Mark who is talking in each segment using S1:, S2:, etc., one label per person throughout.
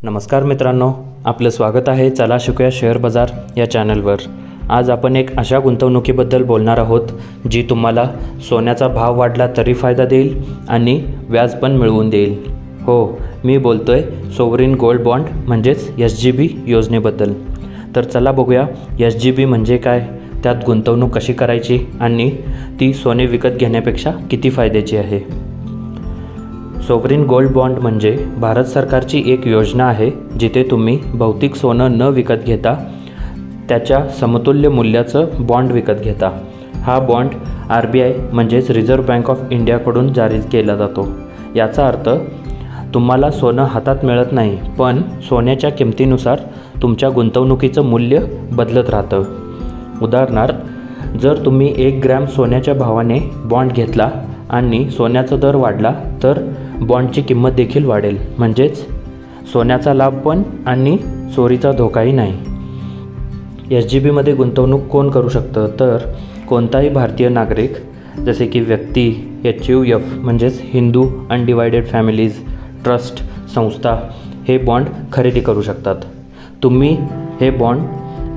S1: नमस्कार मित्रांनो, आपलं स्वागत आहे चला शिकूया शेअर बाजार या चॅनलवर। आज आपण एक अशा गुंतवणुकीबद्दल बोलणार आहोत जी तुम्हाला सोन्याचा भाव वाढला तरी फायदा देईल आणि व्याज पण मिळवून देईल। हो, मी बोलतोय सोवरिन गोल्ड बॉन्ड म्हणजेच SGB योजनेबद्दल। तर चला बघूया SGB म्हणजे काय, त्यात गुंतवणूक कशी करायची आणि ती सोने विकत घेण्यापेक्षा किती फायद्याची आहे। सोवरिन गोल्ड बॉन्ड म्हणजे भारत सरकारची एक योजना आहे जिथे तुम्ही भौतिक सोनं न विकत घेता त्याच्या समतुल्य मूल्याचं बॉन्ड विकत घेता। हा बॉन्ड RBI म्हणजेच रिझर्व्ह बँक ऑफ इंडियाकडून जारी केला जातो। याचा अर्थ तुम्हाला सोनं हातात मिळत नाही, पण सोन्याच्या किमतीनुसार तुमच्या गुंतवणुकीचं मूल्य बदलत राहतं। उदाहरणार्थ, जर तुम्ही 1 ग्रॅम सोन्याच्या भावाने बॉन्ड घेतला आणि सोन्याचा दर वाढला तर बॉन्डची किंमत देखील वाढेल, म्हणजेच सोन्याचा लाभ पण आणि चोरीचा धोकाही नाही। SGBमध्ये गुंतवणूक कोण करू शकतं, तर कोणताही भारतीय नागरिक जसे की व्यक्ती, HUF म्हणजेच हिंदू अनडिवायडेड फॅमिलीज, ट्रस्ट, संस्था हे बॉन्ड खरेदी करू शकतात। तुम्ही हे bond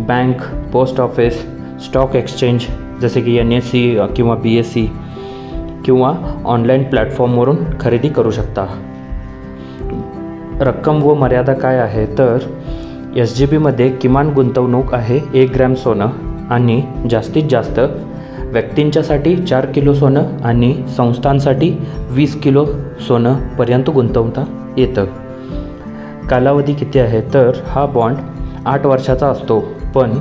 S1: bank, post office, stock exchange जसे की NSE किंवा BSE किंवा ऑनलाईन प्लॅटफॉर्मवरून खरेदी करू शकता। रक्कम व मर्यादा काय आहे, तर SGBमध्ये किमान गुंतवणूक आहे 1 ग्रॅम सोनं आणि जास्तीत जास्त व्यक्तींच्यासाठी 4 किलो सोनं आणि संस्थांसाठी 20 किलो सोनंपर्यंत गुंतवता येतं। कालावधी किती आहे, तर हा बॉन्ड 8 वर्षाचा असतो, पण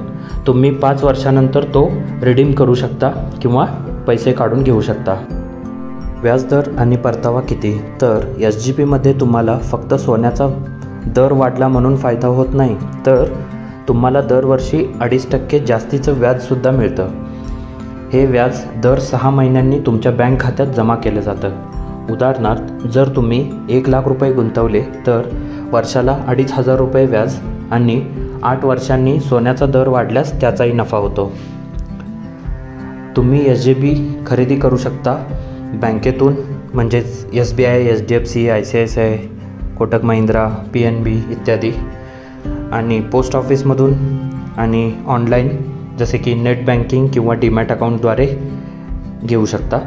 S1: तुम्ही 5 वर्षानंतर तो रिडीम करू शकता किंवा पैसे काढून घेऊ शकता। व्याजदर आणि परतावा किती, तर SGBमध्ये तुम्हाला फक्त सोन्याचा दर वाढला म्हणून फायदा होत नाही, तर तुम्हाला दरवर्षी 2.5% जास्तीचं व्याजसुद्धा मिळतं। हे व्याज दर 6 महिन्यांनी तुमच्या बँक खात्यात जमा केलं जातं। उदाहरणार्थ, जर तुम्ही 1 लाख रुपये गुंतवले तर वर्षाला 2,500 रुपये व्याज आणि 8 वर्षांनी सोन्याचा दर वाढल्यास त्याचाही नफा होतो। तुम्ही SGB खरेदी करू शकता बँकेतून म्हणजेच SBI, HDFC, ICICI, Kotak Mahindra, PNB इत्यादी, आणि पोस्ट ऑफिसमधून आणि ऑनलाईन जसे की नेट बँकिंग किंवा डीमॅट अकाउंटद्वारे घेऊ शकता।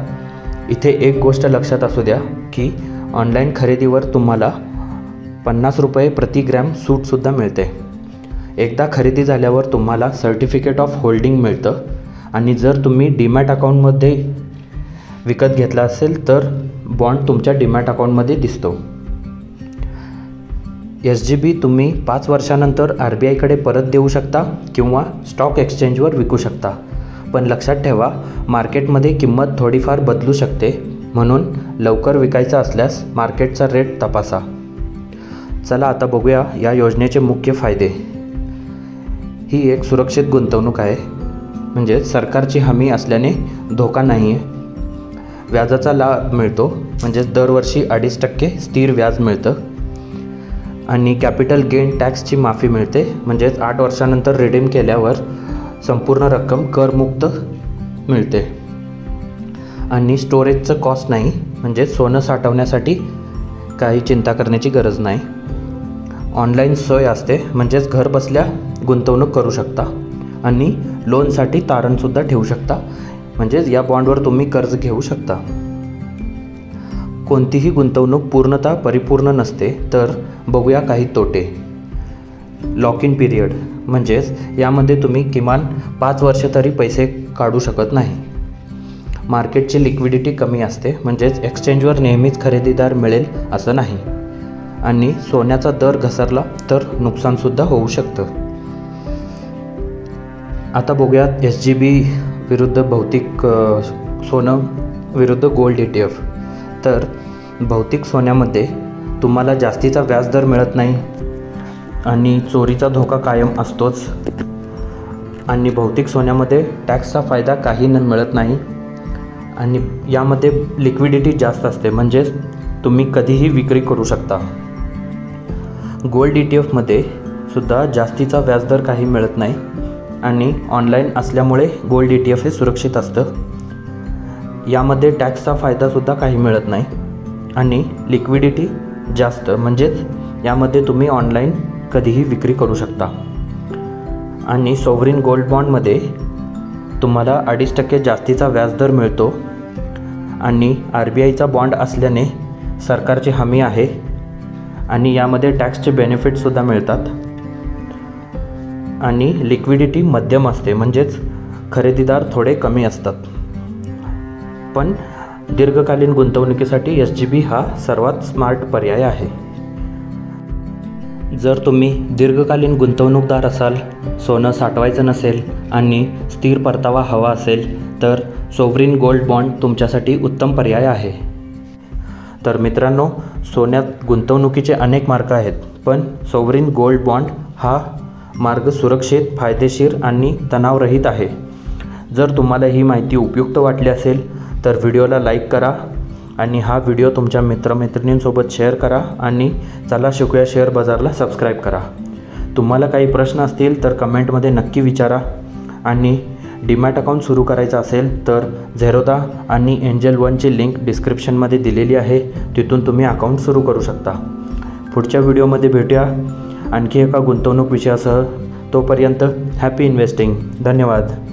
S1: इथे एक गोष्ट लक्षात असू द्या की ऑनलाईन खरेदीवर तुम्हाला 50 रुपये प्रति ग्रॅम सूटसुद्धा मिळते। एकदा खरेदी झाल्यावर तुम्हाला सर्टिफिकेट ऑफ होल्डिंग मिळतं आणि जर तुम्ही डीमॅट अकाउंटमध्ये विकत घेतला असेल तर बॉन्ड तुमच्या डीमॅट अकाउंटमध्ये दिसतो। SGB तुम्ही 5 वर्षानंतर RBIकडे परत देऊ शकता किंवा स्टॉक एक्सचेंजवर विकू शकता, पण लक्षात ठेवा मार्केटमध्ये किंमत थोडीफार बदलू शकते, म्हणून लवकर विकायचा असल्यास मार्केटचा रेट तपासा। चला आता बघूया या योजनेचे मुख्य फायदे। ही एक सुरक्षित गुंतवणूक आहे, म्हणजे सरकारची हमी असल्याने धोका नाही आहे। व्याजाचा लाभ मिळतो, म्हणजेच दरवर्षी 2.5% स्थिर व्याज मिळतं आणि कॅपिटल गेन टॅक्सची माफी मिळते, म्हणजेच 8 वर्षानंतर रिडीम केल्यावर संपूर्ण रक्कम करमुक्त मिळते आणि स्टोरेजचं कॉस्ट नाही, म्हणजे सोनं साठवण्यासाठी काही चिंता करण्याची गरज नाही। ऑनलाईन सोय असते, म्हणजेच घर बसल्या गुंतवणूक करू शकता आणि लोनसाठी तारणसुद्धा ठेवू शकता, म्हणजेच या बॉन्डवर तुम्ही कर्ज घेऊ शकता। कोणतीही गुंतवणूक पूर्णतः परिपूर्ण नसते, तर बघूया काही तोटे। लॉक इन पिरियड, म्हणजेच यामध्ये तुम्ही किमान 5 वर्ष तरी पैसे काढू शकत नाही। मार्केटची लिक्विडिटी कमी असते, म्हणजेच एक्सचेंजवर नेहमीच खरेदीदार मिळेल असं नाही आणि सोन्याचा दर घसरला तर नुकसानसुद्धा होऊ शकतं। आता बघूयात SGB विरुद्ध भौतिक सोनं विरुद्ध गोल्ड ETF। तर भौतिक सोन्यामध्ये तुम्हाला जास्तीचा व्याजदर मिळत नाही आणि चोरीचा धोका कायम असतोच, आणि भौतिक सोन्यामध्ये टॅक्सचा फायदा काही मिळत नाही आणि यामध्ये लिक्विडिटी जास्त असते, म्हणजेच तुम्ही कधीही विक्री करू शकता। गोल्ड ETFमध्ये सुद्धा जास्तीचा व्याजदर काही मिळत नाही आणि ऑनलाईन असल्यामुळे गोल्ड ETF हे सुरक्षित असतं। यामध्ये टॅक्सचा फायदासुद्धा काही मिळत नाही आणि लिक्विडिटी जास्त, म्हणजेच यामध्ये तुम्ही ऑनलाईन कधीही विक्री करू शकता. आणि सोवरिन गोल्ड बॉन्डमध्ये तुम्हाला 2.5% जास्तीचा व्याजदर मिळतो. आणि RBIचा बॉन्ड असल्याने सरकारची हमी आहे आणि यामध्ये टॅक्सचे बेनिफिटसुद्धा मिळतात. आणि लिक्विडिटी मध्यम असते, म्हणजेच खरेदीदार थोडे कमी असतात. पण दीर्घकालीन गुंतवणुकीसाठी SGB हा सर्वात स्मार्ट पर्याय आहे. जर तुम्ही दीर्घकालीन गुंतवणूकदार असाल, सोनं साठवायचं नसेल आणि स्थिर परतावा हवा असेल तर सोवरिन गोल्ड बॉन्ड तुमच्यासाठी उत्तम पर्याय आहे. तर मित्रांनो, सोन्यात गुंतवणुकीचे अनेक मार्ग आहेत, पण सोवरिन गोल्ड बॉन्ड हा मार्ग सुरक्षित, फायदेशीर आणि तणावरहित आहे. जर तुम्हाला ही माहिती उपयुक्त वाटली असेल तर व्हिडिओला लाईक करा आणि हा व्हिडिओ तुमच्या मित्रमैत्रिणींसोबत शेअर करा आणि चला शिकूया शेअर बाजारला सबस्क्राईब करा. तुम्हाला काही प्रश्न असतील तर कमेंटमध्ये नक्की विचारा. आणि डीमॅट अकाउंट सुरू करायचं असेल तर झेरोदा आणि एंजल वनची लिंक डिस्क्रिप्शनमध्ये दिलेली आहे, तिथून तुम्ही अकाउंट सुरू करू शकता. पुढच्या व्हिडिओमध्ये भेटूया आणखी एका गुंतवणूक विषयासह. तोपर्यंत हॅपी इन्व्हेस्टिंग. धन्यवाद.